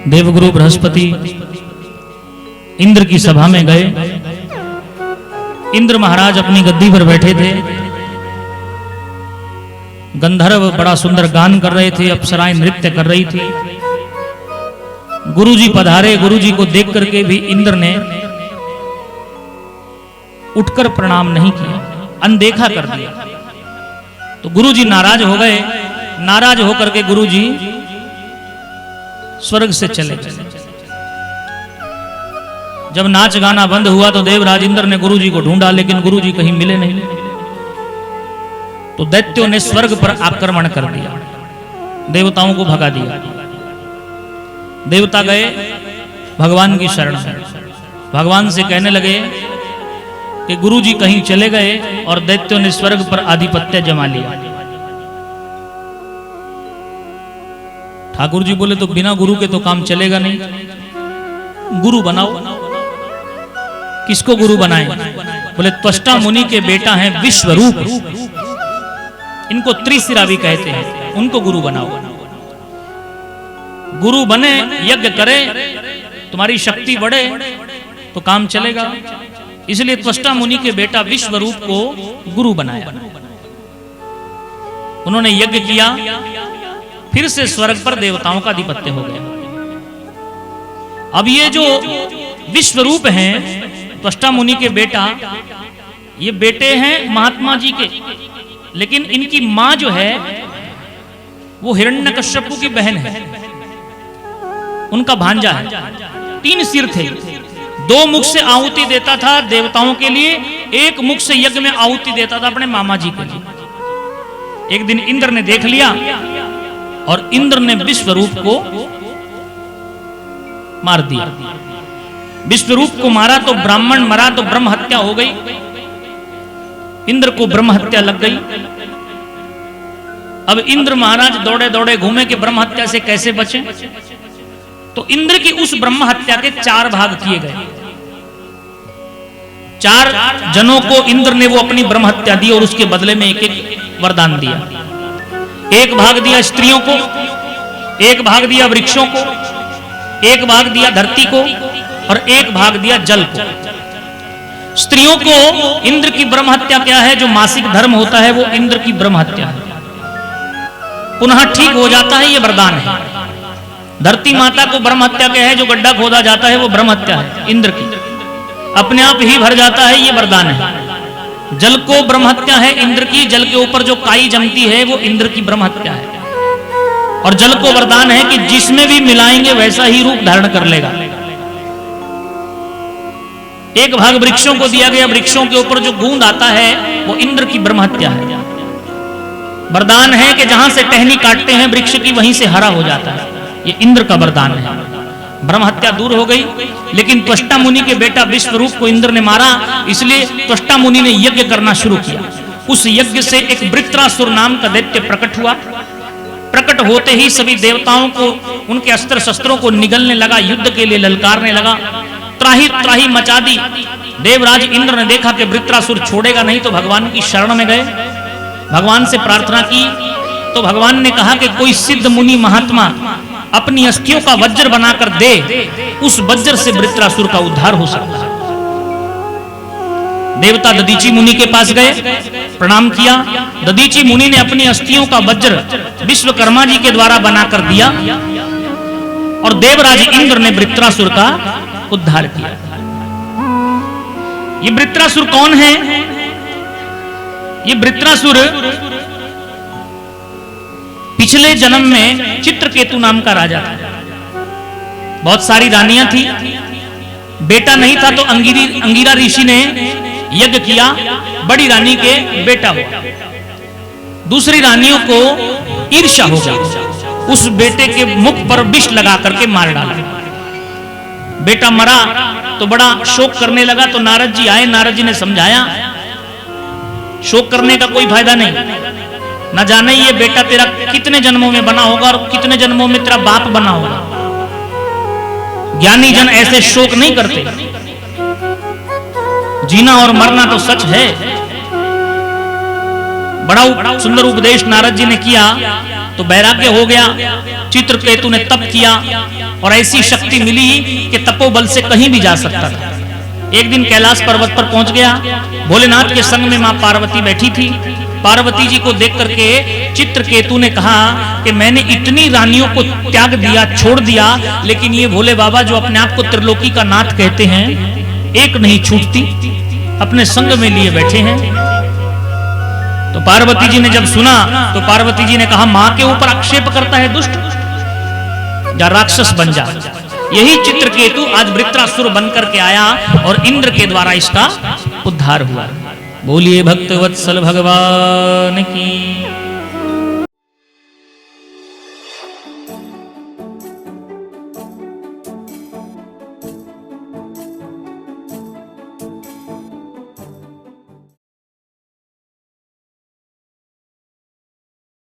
देवगुरु बृहस्पति इंद्र की सभा में गए। इंद्र महाराज अपनी गद्दी पर बैठे थे। गंधर्व बड़ा सुंदर गान कर रहे थे, अप्सराएं नृत्य कर रही थी। गुरुजी पधारे। गुरुजी को देख करके भी इंद्र ने उठकर प्रणाम नहीं किया, अनदेखा कर दिया। तो गुरुजी नाराज हो गए। नाराज होकर के गुरुजी स्वर्ग से चले गए। जब नाच गाना बंद हुआ तो देवराज इंद्र ने गुरुजी को ढूंढा, लेकिन गुरुजी कहीं मिले नहीं। तो दैत्यों ने स्वर्ग पर आक्रमण कर दिया, देवताओं को भगा दिया। देवता गए भगवान की शरण में, भगवान से कहने लगे कि गुरुजी कहीं चले गए और दैत्यों ने स्वर्ग पर आधिपत्य जमा लिया। ठाकुर जी बोले तो बिना गुरु के तो काम चलेगा नहीं, गुरु बनाओ। किसको गुरु बनाएं? बोले त्वष्टा मुनि के बेटा हैं विश्वरूप, इनको त्रिशिरा भी कहते हैं, उनको गुरु बनाओ। गुरु बने, यज्ञ करे, तुम्हारी शक्ति बढ़े तो काम चलेगा। इसलिए त्वष्टा मुनि के बेटा विश्वरूप को गुरु बनाया। उन्होंने यज्ञ किया, फिर से स्वर्ग पर देवताओं का आधिपत्य हो गया। अब ये जो विश्वरूप हैं, त्वष्टा मुनि के बेटा, ये बेटे हैं महात्मा जी के, लेकिन इनकी मां जो है वो हिरण्यकश्यपु की बहन है, उनका भांजा है। 3 सिर थे, 2 मुख से आहुति देता था देवताओं के लिए, 1 मुख से यज्ञ में आहुति देता था अपने मामा जी के लिए। एक दिन इंद्र ने देख लिया और इंद्र ने विश्वरूप को मार दिया। विश्वरूप को मारा तो ब्राह्मण मरा, तो ब्रह्म हत्या हो गई। इंद्र को ब्रह्म हत्या लग गई। अब इंद्र महाराज दौड़े दौड़े घूमे कि ब्रह्म हत्या से कैसे बचे। तो इंद्र की उस ब्रह्म हत्या के 4 भाग किए गए। 4 जनों को इंद्र ने वो अपनी ब्रह्म हत्या दी और उसके बदले में एक वरदान दिया। 1 भाग दिया स्त्रियों को, 1 भाग दिया वृक्षों को, 1 भाग दिया धरती को और 1 भाग दिया जल को। स्त्रियों को इंद्र की ब्रह्म हत्या क्या है? जो मासिक धर्म होता है वो इंद्र की ब्रह्म हत्या है, पुनः ठीक हो जाता है, ये वरदान है। धरती माता को ब्रह्म हत्या क्या है? जो गड्ढा खोदा जाता है वो ब्रह्म हत्या है इंद्र की, अपने आप ही भर जाता है, ये वरदान है। जल को ब्रह्म हत्या है इंद्र की, जल के ऊपर जो काई जमती है वो इंद्र की ब्रह्म हत्या है। और जल को वरदान है कि जिसमें भी मिलाएंगे वैसा ही रूप धारण कर लेगा। 1 भाग वृक्षों को दिया गया, वृक्षों के ऊपर जो गूंद आता है वो इंद्र की ब्रह्म हत्या है। वरदान है कि जहां से टहनी काटते हैं वृक्ष की वहीं से हरा हो जाता है, ये इंद्र का वरदान है। ब्रह्म हत्या दूर हो गई, लेकिन त्वष्टा मुनि के बेटा विश्वरूप को इंद्र ने मारा, इसलिए त्वष्टा मुनि ने यज्ञ करना शुरू किया। उस यज्ञ से एक वृत्रासुर नाम का दैत्य प्रकट हुआ। प्रकट होते ही सभी देवताओं को, उनके अस्त्र शस्त्रों को निगलने लगा, युद्ध के लिए ललकारने लगा, त्राही त्राही मचा दी। देवराज इंद्र ने देखा कि वृत्रासुर छोड़ेगा नहीं, तो भगवान की शरण में गए, भगवान से प्रार्थना की। तो भगवान ने कहा कि कोई सिद्ध मुनि महात्मा अपनी अस्थियों का वज्र बनाकर दे, उस वज्र से वृत्रासुर का उद्धार हो सकता है। देवता दधीचि मुनि के पास गए, प्रणाम किया। दधीचि मुनि ने अपनी अस्थियों का वज्र विश्वकर्मा जी के द्वारा बनाकर दिया और देवराज इंद्र ने वृत्रासुर का उद्धार किया। ये वृत्रासुर कौन है? ये वृत्रासुर पिछले जन्म में चित्रकेतु नाम का राजा था। बहुत सारी रानियां थी, बेटा नहीं था, तो अंगिरा ऋषि ने यज्ञ किया, बड़ी रानी के बेटा हुआ। दूसरी रानियों को ईर्ष्या हो गई, उस बेटे के मुख पर विष लगा करके मार डाला। बेटा मरा तो बड़ा शोक करने लगा। तो नारद जी आए, नारद जी ने समझाया शोक करने का कोई फायदा नहीं, न जाने ये बेटा तेरा कितने जन्मों में बना होगा और कितने जन्मों में तेरा बाप बना होगा। ज्ञानी जन ऐसे शोक नहीं करते, जीना और मरना तो सच है। बड़ा सुंदर उपदेश नारद जी ने किया तो वैराग्य हो गया। चित्रकेतु ने तप किया, और ऐसी शक्ति मिली कि तपोबल से कहीं भी जा सकता था। एक दिन कैलाश पर्वत पर पहुंच गया, भोलेनाथ के संग में मां पार्वती बैठी थी। पार्वती जी को देख करके चित्रकेतु ने कहा कि मैंने इतनी रानियों को त्याग दिया, छोड़ दिया, लेकिन ये भोले बाबा जो अपने आप को त्रिलोकी का नाथ कहते हैं, एक नहीं छूटती, अपने संग में लिए बैठे हैं। तो पार्वती जी ने जब सुना तो पार्वती जी ने कहा, मां के ऊपर आक्षेप करता है दुष्ट, जा राक्षस बन जा। यही चित्रकेतु आज वृत्रासुर बनकर के आया और इंद्र के द्वारा इसका उद्धार हुआ। बोलिए भक्त वत्सल भगवान की।